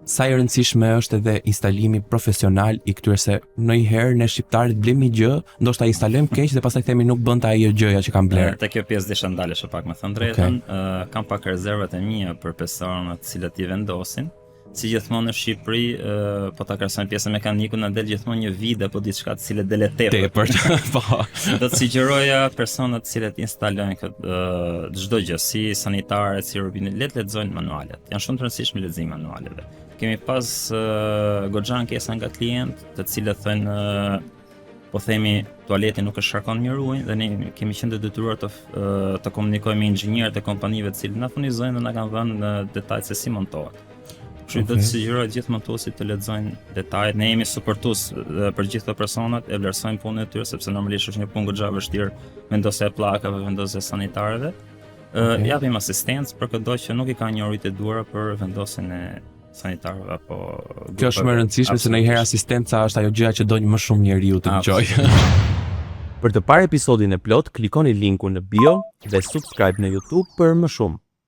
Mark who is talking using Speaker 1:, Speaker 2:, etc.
Speaker 1: Sa e rëndësishme është edhe instalimi profesional i këtyre, se ndonjëherë ne shqiptarët blemi një gjë, ndoshta instalojmë keq dhe pastaj themi nuk bën ta ajo gjëja që kam bler.
Speaker 2: Te kjo pjesë desha ndalesh pak me thënë drejtën, kam pak rezervat e mia për personat të cilët I vendosin. Si gjithmonë në Shqipëri, po ta krahasojmë pjesën mekanike, na del gjithmonë një vide apo diçka të cilët del tepër.
Speaker 1: Po.
Speaker 2: Do të sugjeroja personat të cilët instalojnë këtë çdo gjë, si sanitare, si robinet, lexojnë manualet. Janë shumë të rëndësishme leximi manualeve. Kemi pas goxha ankesa nga klient, të cilët thonë po themi tualeti nuk e sharkon mirë ujin dhe ne kemi qenë të detyruar të komunikojmë me inxhinierët e kompanive të cilët na furnizojnë dhe na kanë dhënë në detaj se si montohet. Kështu do të sugjeroj gjithë montuesit të lexojnë detajet. Ne jemi suportues për gjithë këto personat, e vlerësojmë punën e tyre sepse normalisht është një punë goxha e vështirë, vendosja e pllakave, vendosja e sanitareve. Japim asistencë për çdo që nuk I ka njohurit e duara për vendosjen e sanitarëve apo
Speaker 1: Kjo është më e rëndësishme se ndonjëherë asistenca është ajo gjëja që donjë më shumë njeriu të dëgjojë.
Speaker 3: Për të parë episodin e plot, klikoni linkun në bio dhe subscribe në YouTube për më shumë.